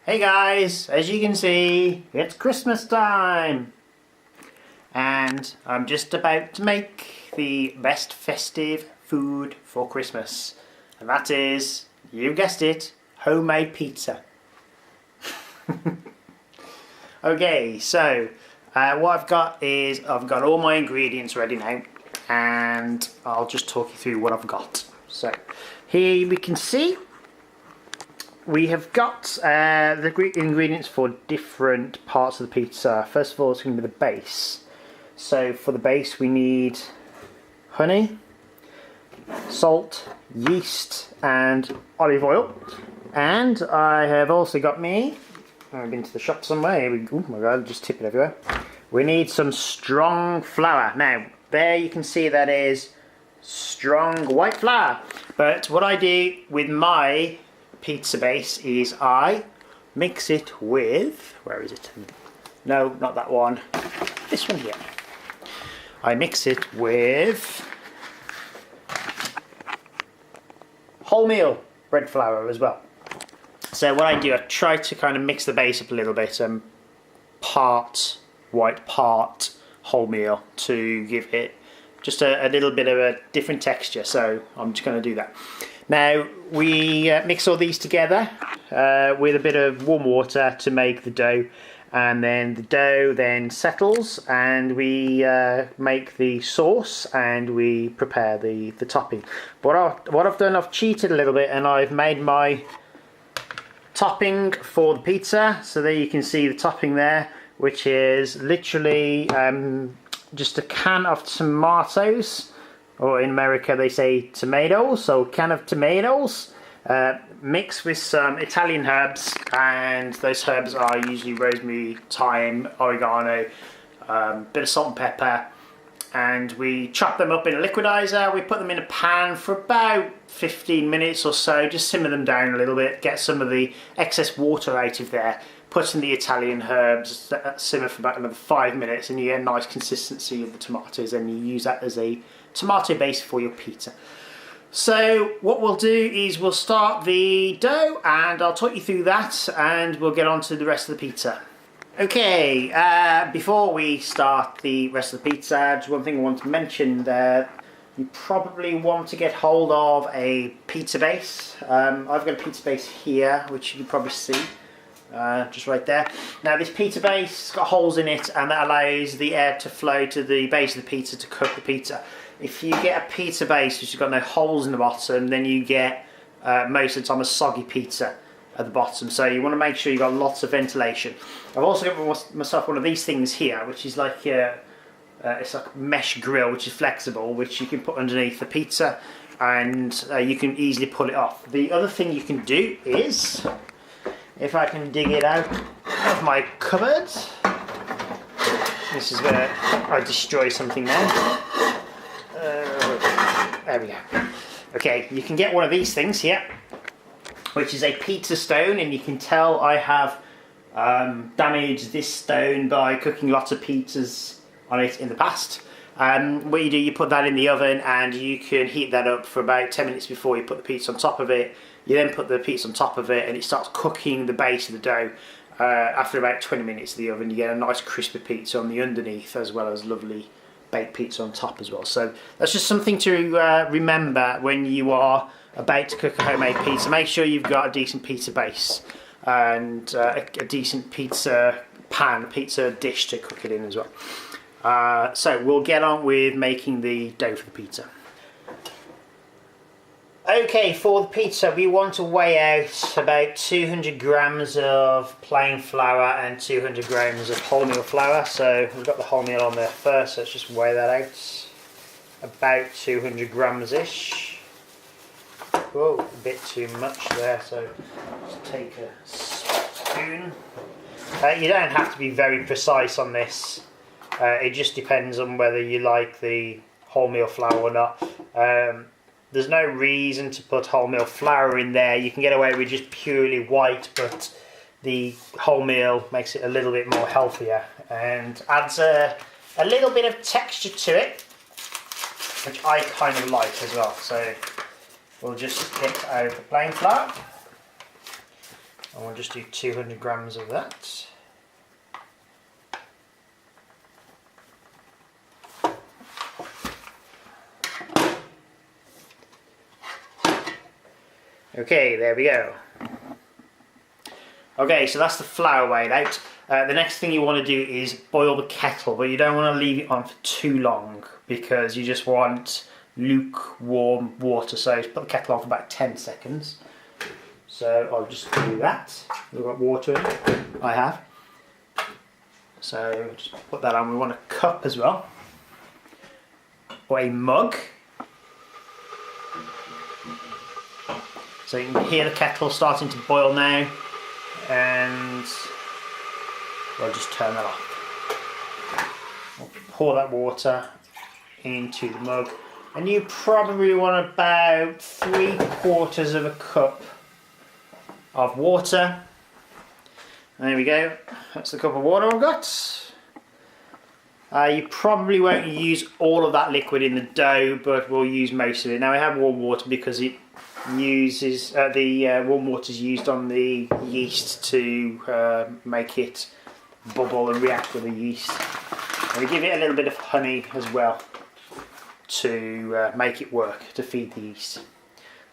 Hey guys, as you can see, it's Christmas time! And I'm just about to make the best festive food for Christmas. And that is, you guessed it, homemade pizza. Okay, so what I've got is, I've got all my ingredients ready now. And I'll just talk you through what I've got. So, here we can see we have got the ingredients for different parts of the pizza. First of all, it's going to be the base. So for the base we need honey, salt, yeast and olive oil. And I have also got I've been to the shop somewhere, here we go, oh my god, just tip it everywhere. We need some strong flour. Now, there you can see that is strong white flour. But what I do with my pizza base is I mix it with, where is it? No, not that one. This one here. I mix it with wholemeal bread flour as well. So what I do, I try to kind of mix the base up a little bit and part white, part wholemeal to give it just a little bit of a different texture. So I'm just going to do that. Now we mix all these together with a bit of warm water to make the dough, and then the dough then settles and we make the sauce and we prepare the topping. What I've done, I've cheated a little bit and I've made my topping for the pizza. So there you can see the topping there, which is literally just a can of tomatoes. Or in America they say tomatoes, so a can of tomatoes mixed with some Italian herbs, and those herbs are usually rosemary, thyme, oregano, bit of salt and pepper, and we chop them up in a liquidizer. We put them in a pan for about 15 minutes or so, just simmer them down a little bit, get some of the excess water out of there, put in the Italian herbs, simmer for about another 5 minutes, and you get a nice consistency of the tomatoes, and you use that as a tomato base for your pizza. So what we'll do is we'll start the dough and I'll talk you through that and we'll get on to the rest of the pizza. Okay, before we start the rest of the pizza, just one thing I want to mention there. You probably want to get hold of a pizza base. I've got a pizza base here, which you can probably see. Just right there. Now this pizza base has got holes in it and that allows the air to flow to the base of the pizza to cook the pizza. If you get a pizza base which has got no holes in the bottom, then you get most of the time a soggy pizza at the bottom. So you want to make sure you've got lots of ventilation. I've also got myself one of these things here, which is like it's like a mesh grill, which is flexible, which you can put underneath the pizza and you can easily pull it off. The other thing you can do is, if I can dig it out of my cupboard, this is where I destroy something now. There we go. Okay, you can get one of these things here, which is a pizza stone, and you can tell I have damaged this stone by cooking lots of pizzas on it in the past. What you do, you put that in the oven and you can heat that up for about 10 minutes before you put the pizza on top of it. You then put the pizza on top of it and it starts cooking the base of the dough. After about 20 minutes in the oven, you get a nice crispy pizza on the underneath, as well as lovely baked pizza on top as well. So that's just something to remember when you are about to cook a homemade pizza. Make sure you've got a decent pizza base and a decent pizza pan, pizza dish to cook it in as well. So we'll get on with making the dough for the pizza. Okay, for the pizza we want to weigh out about 200 grams of plain flour and 200 grams of wholemeal flour. So we've got the wholemeal on there first, so let's just weigh that out. About 200 grams ish. Whoa, a bit too much there, so just take a spoon. You don't have to be very precise on this. It just depends on whether you like the wholemeal flour or not. There's no reason to put wholemeal flour in there. You can get away with just purely white, but the wholemeal makes it a little bit more healthier and adds a little bit of texture to it, which I kind of like as well. So we'll just get out the plain flour And we'll just do 200 grams of that. Okay, there we go. Okay, so that's the flour weighed out. The next thing you want to do is boil the kettle, but you don't want to leave it on for too long because you just want lukewarm water. So just put the kettle on for about 10 seconds. So I'll just do that. We've got water in it. I have. So just put that on. We want a cup as well, or a mug. So you can hear the kettle starting to boil now, and we'll just turn that off. We'll pour that water into the mug, and you probably want about 3/4 of a cup of water. There we go, that's the cup of water I've got. You probably won't use all of that liquid in the dough, but we'll use most of it. Now I have warm water because it uses warm water is used on the yeast to make it bubble and react with the yeast. And we give it a little bit of honey as well to make it work, to feed the yeast.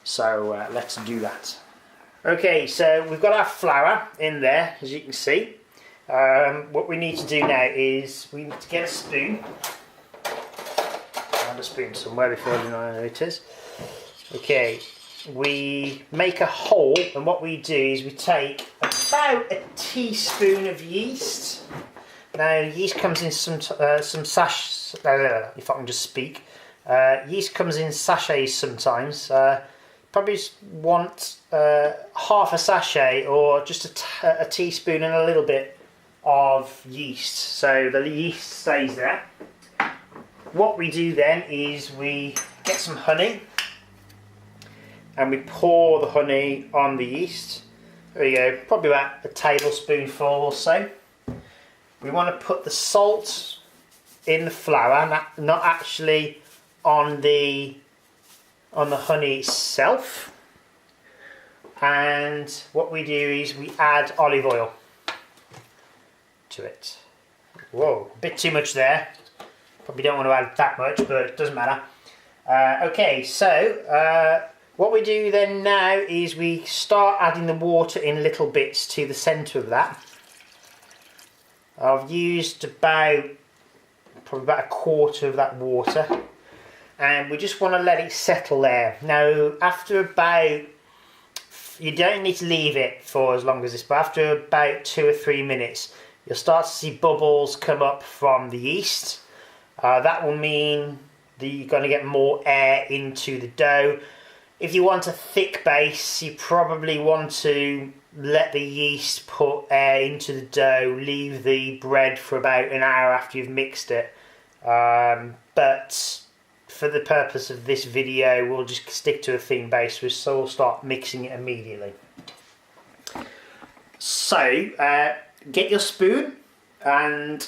So let's do that. Okay, so we've got our flour in there, as you can see. What we need to do now is we need to get a spoon. I have a spoon somewhere before I know it is. Okay, we make a hole, and what we do is we take about a teaspoon of yeast. Now, yeast comes in some sachets. If I can just speak, yeast comes in sachets sometimes. Probably want half a sachet or just a teaspoon and a little bit of yeast, so the yeast stays there. What we do then is we get some honey and we pour the honey on the yeast. There we go, probably about a tablespoonful or so. We want to put the salt in the flour, not actually on the honey itself. And what we do is we add olive oil to it. Whoa, a bit too much there. Probably don't want to add that much, but it doesn't matter. Okay, so what we do then now is we start adding the water in little bits to the centre of that. I've used probably about 1/4 of that water, and we just want to let it settle there. Now, after about, you don't need to leave it for as long as this, but after about 2 or 3 minutes, you'll start to see bubbles come up from the yeast. That will mean that you're going to get more air into the dough. If you want a thick base, you probably want to let the yeast put air into the dough, leave the bread for about an hour after you've mixed it. But for the purpose of this video, we'll just stick to a thin base, so we'll start mixing it immediately. So, get your spoon and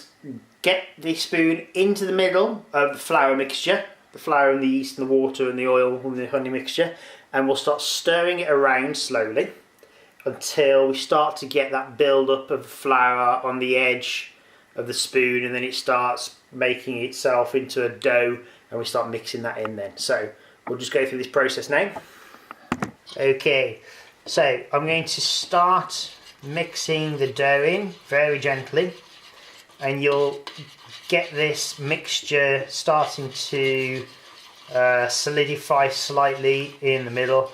get the spoon into the middle of the flour mixture, the flour and the yeast and the water and the oil and the honey mixture, and we'll start stirring it around slowly until we start to get that build up of flour on the edge of the spoon, and then it starts making itself into a dough, and we start mixing that in then. So we'll just go through this process now. Okay, so I'm going to start mixing the dough in very gently, and you'll get this mixture starting to solidify slightly in the middle,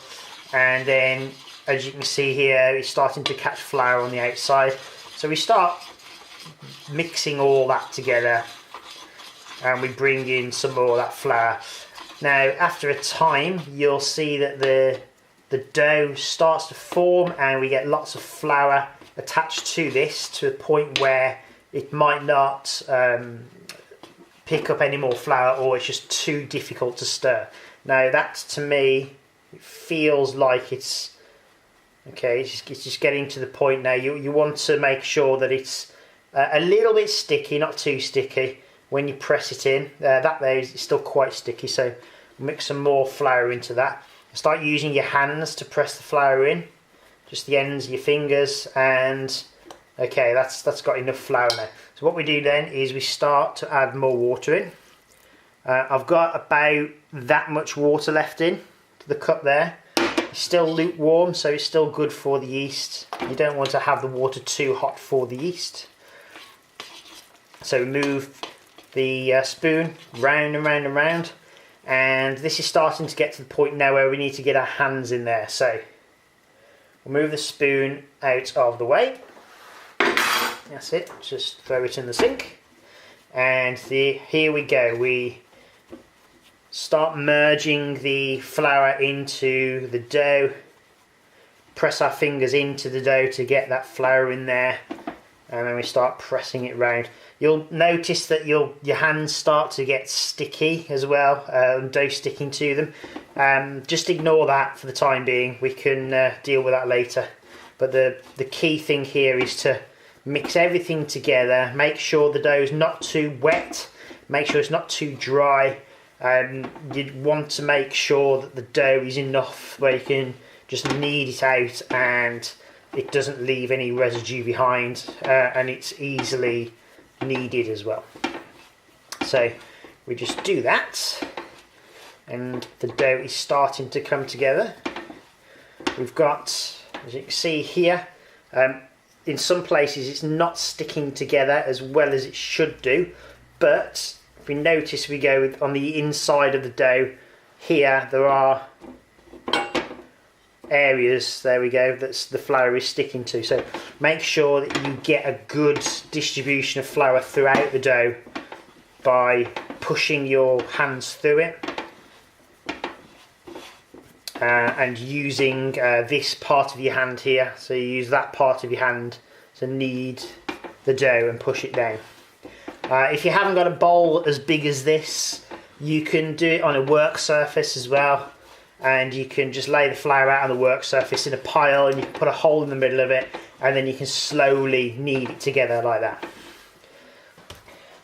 and then as you can see here, it's starting to catch flour on the outside. So we start mixing all that together, and we bring in some more of that flour. Now, after a time, you'll see that the dough starts to form, and we get lots of flour attached to this to a point where it might not pick up any more flour, or it's just too difficult to stir. Now, that to me, it feels like it's okay. It's just getting to the point now. You want to make sure that it's a little bit sticky, not too sticky. When you press it in, that there is still quite sticky, so mix some more flour into that. Start using your hands to press the flour in, just the ends of your fingers, and okay, that's got enough flour now. So what we do then is we start to add more water in. I've got about that much water left in to the cup there. It's still lukewarm, so it's still good for the yeast. You don't want to have the water too hot for the yeast. So move the spoon round and round and round, and this is starting to get to the point now where we need to get our hands in there. So we'll move the spoon out of the way. That's it, just throw it in the sink, and here we go. We start merging the flour into the dough, press our fingers into the dough to get that flour in there, and then we start pressing it round. You'll notice that your hands start to get sticky as well, dough sticking to them. Just ignore that for the time being. We can deal with that later. But the key thing here is to mix everything together, make sure the dough is not too wet, make sure it's not too dry. You'd want to make sure that the dough is enough where you can just knead it out and it doesn't leave any residue behind, and it's easily kneaded as well. So we just do that, and the dough is starting to come together. We've got, as you can see here, in some places it's not sticking together as well as it should do, but if we notice, we go on the inside of the dough here, there are areas, there we go, that's the flour is sticking to. So make sure that you get a good distribution of flour throughout the dough by pushing your hands through it, and using this part of your hand here. So you use that part of your hand to knead the dough and push it down. If you haven't got a bowl as big as this, you can do it on a work surface as well, and you can just lay the flour out on the work surface in a pile, and you can put a hole in the middle of it, and then you can slowly knead it together like that.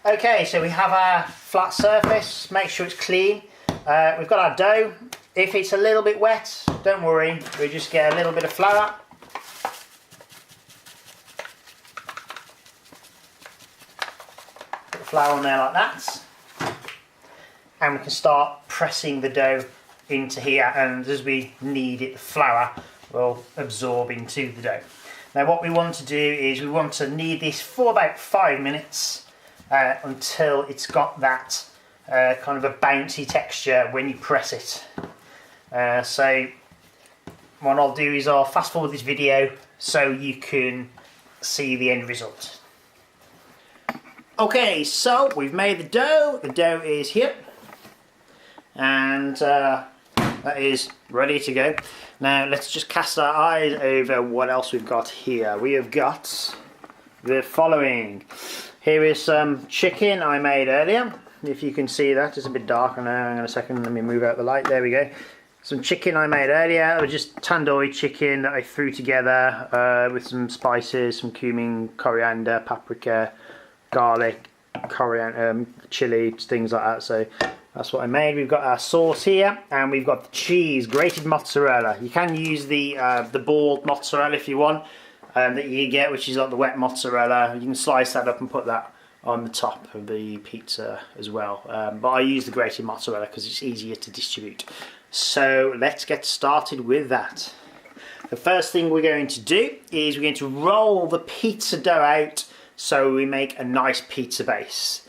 Okay, so we have our flat surface. Make sure it's clean. We've got our dough. If it's a little bit wet, don't worry, we just get a little bit of flour. Flour on there like that, and we can start pressing the dough into here, and as we knead it, the flour will absorb into the dough. Now what we want to do is we want to knead this for about 5 minutes until it's got that kind of a bouncy texture when you press it. So what I'll do is I'll fast forward this video so you can see the end result. Okay, so we've made the dough. The dough is here, and that is ready to go. Now let's just cast our eyes over what else we've got here. We have got the following. Here is some chicken I made earlier. If you can see that, it's a bit dark. I know. Hang on a second. Let me move out the light. There we go. Some chicken I made earlier. It was just tandoori chicken that I threw together with some spices, some cumin, coriander, paprika, garlic, coriander, chili, things like that. So that's what I made. We've got our sauce here, and we've got the cheese, grated mozzarella. You can use the balled mozzarella if you want, that you get, which is like the wet mozzarella. You can slice that up and put that on the top of the pizza as well. But I use the grated mozzarella because it's easier to distribute. So let's get started with that. The first thing we're going to do is we're going to roll the pizza dough out so we make a nice pizza base.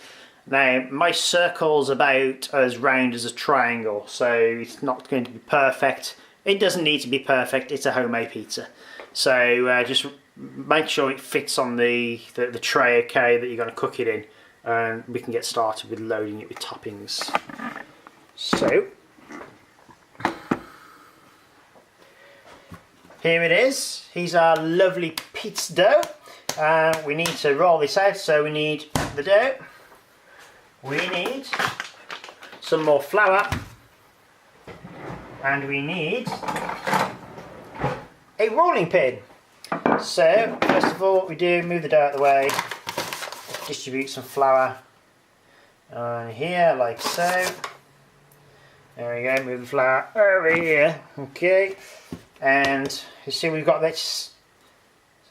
Now my circle's about as round as a triangle, so it's not going to be perfect. It doesn't need to be perfect, it's a homemade pizza. So just make sure it fits on the tray, okay, that you're going to cook it in, and we can get started with loading it with toppings. So here it is. Here's our lovely pizza dough. We need to roll this out, so we need the dough, we need some more flour, and we need a rolling pin. So first of all, what we do, move the dough out of the way, distribute some flour on here like so. There we go, move the flour over here, okay. and you see we've got this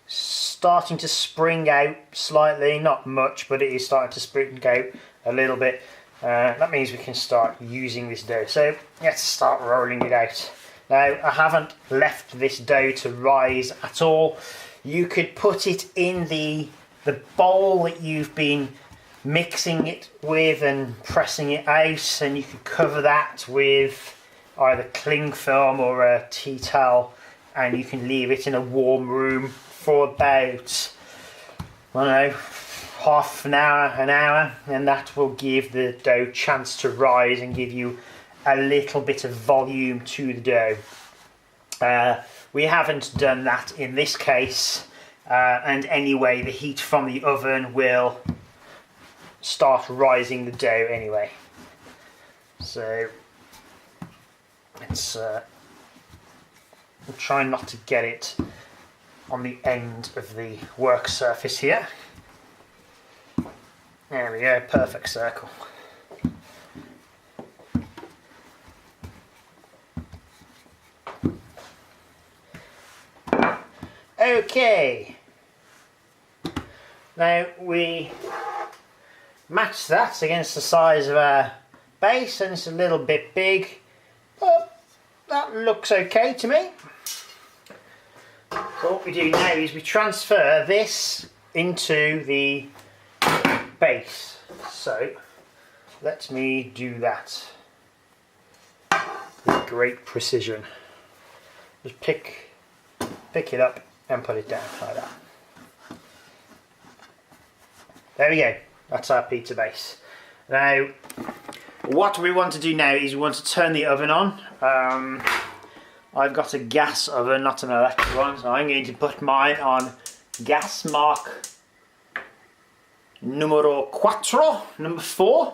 starting to spring out slightly, not much, but it is starting to spring out a little bit. That means we can start using this dough. So let's start rolling it out. Now, I haven't left this dough to rise at all. You could put it in the bowl that you've been mixing it with and pressing it out, and you could cover that with either cling film or a tea towel, and you can leave it in a warm room for about, I don't know, half an hour, and that will give the dough a chance to rise and give you a little bit of volume to the dough. We haven't done that in this case, and anyway the heat from the oven will start rising the dough anyway. So it's we'll try not to get it on the end of the work surface here. There we go, perfect circle. Okay, now we match that against the size of our base, and it's a little bit big, but that looks okay to me. So what we do now is we transfer this into the base. So let me do that with great precision. Just pick it up and put it down like that. There we go. That's our pizza base. Now, what we want to do now is we want to turn the oven on. I've got a gas oven, not an electric one, so I'm going to put mine on gas mark numero 4, number 4.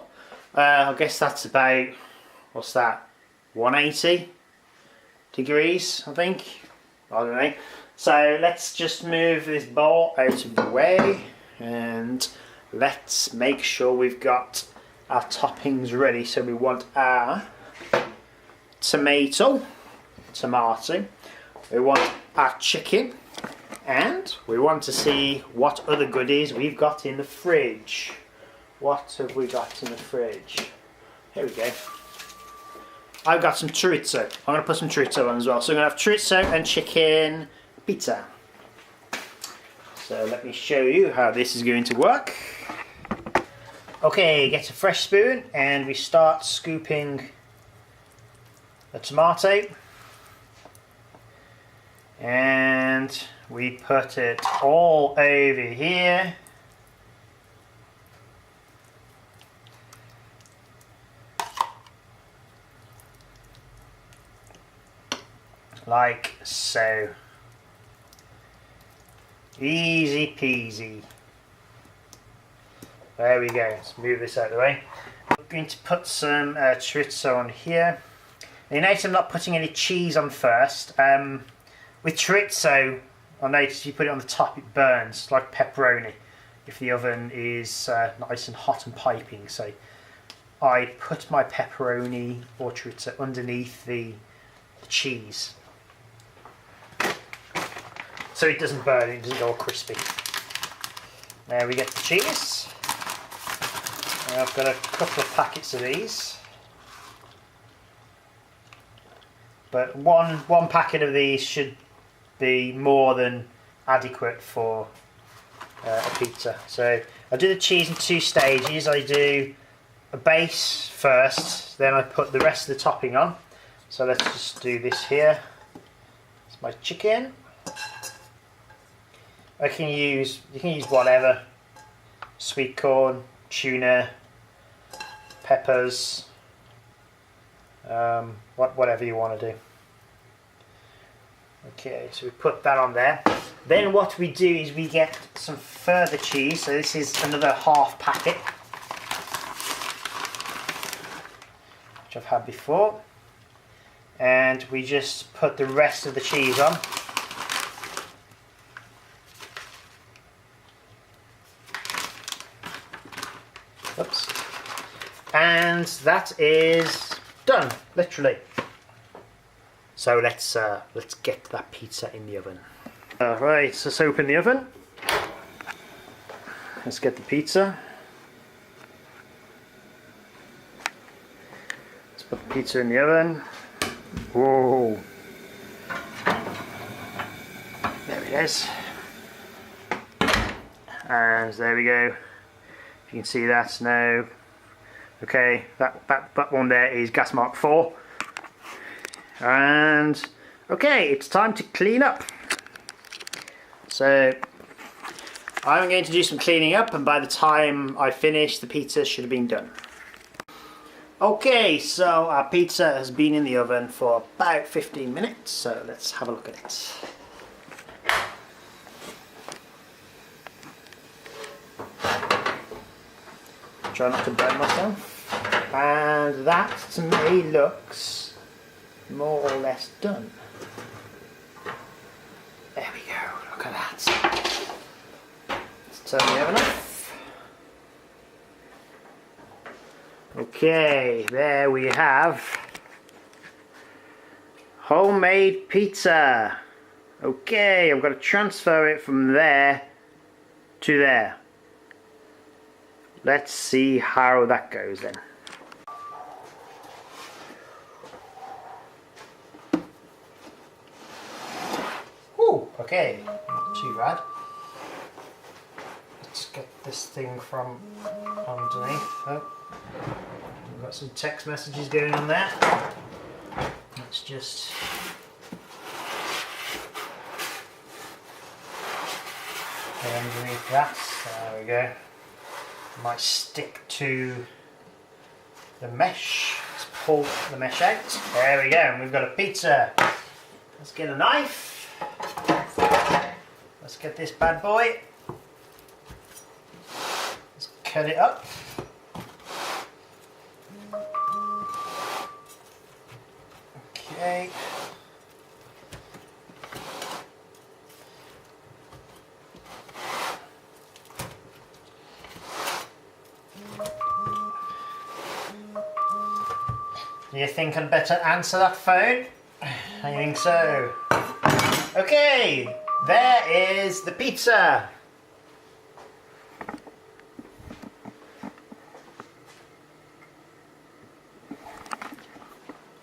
I guess that's about, what's that, 180 degrees, I think. I don't know. So let's just move this bowl out of the way, and let's make sure we've got our toppings ready. So we want our tomato, we want our chicken, and we want to see what other goodies we've got in the fridge. What have we got in the fridge? Here we go. I've got some chorizo. I'm going to put some chorizo on as well. So I'm going to have chorizo and chicken pizza. So let me show you how this is going to work. Okay, get a fresh spoon and we start scooping the tomato. And we put it all over here. Like so. Easy peasy. There we go. Let's move this out of the way. I'm going to put some chorizo on here. Now, you notice I'm not putting any cheese on first. With chorizo, I notice if you put it on the top it burns, like pepperoni, if the oven is nice and hot and piping. So I put my pepperoni or chorizo underneath the cheese, so it doesn't burn, it doesn't go all crispy. There we get the cheese. And I've got a couple of packets of these, but one packet of these should be more than adequate for a pizza. So I do the cheese in 2 stages. I do a base first, then I put the rest of the topping on. So let's just do this here. It's my chicken. You can use whatever, sweet corn, tuna, peppers, whatever you want to do. Okay, so we put that on there. Then what we do is we get some further cheese. So this is another half packet, which I've had before. And we just put the rest of the cheese on. Oops. And that is done, literally. So let's get that pizza in the oven. Right, so let's open the oven. Let's get the pizza. Let's put the pizza in the oven. Whoa. There it is. And there we go. If you can see that now. Okay, that one there is gas mark 4. And okay, it's time to clean up. So I'm going to do some cleaning up, and by the time I finish, the pizza should have been done. Okay, so our pizza has been in the oven for about 15 minutes, so let's have a look at it. Try not to burn myself. And that to me looks more or less done. There we go, look at that. Let's turn the oven off. Okay, there we have homemade pizza. Okay, I've got to transfer it from there to there. Let's see how that goes then. Ooh, okay, not too bad. Let's get this thing from underneath. Oh, we've got some text messages going on there. Let's just get underneath that. There we go. Might stick to the mesh. Let's pull the mesh out. There we go, and we've got a pizza. Let's get a knife. Let's get this bad boy. Let's cut it up. Okay. Do you think I'd better answer that phone? I think so. Okay, there is the pizza.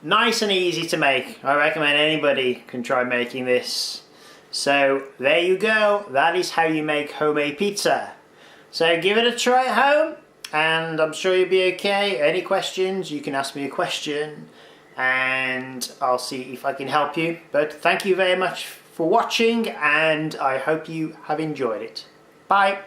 Nice and easy to make. I recommend anybody can try making this. So there you go. That is how you make homemade pizza. So give it a try at home, and I'm sure you'll be okay. Any questions, you can ask me a question and I'll see if I can help you. But thank you very much for watching, and I hope you have enjoyed it. Bye.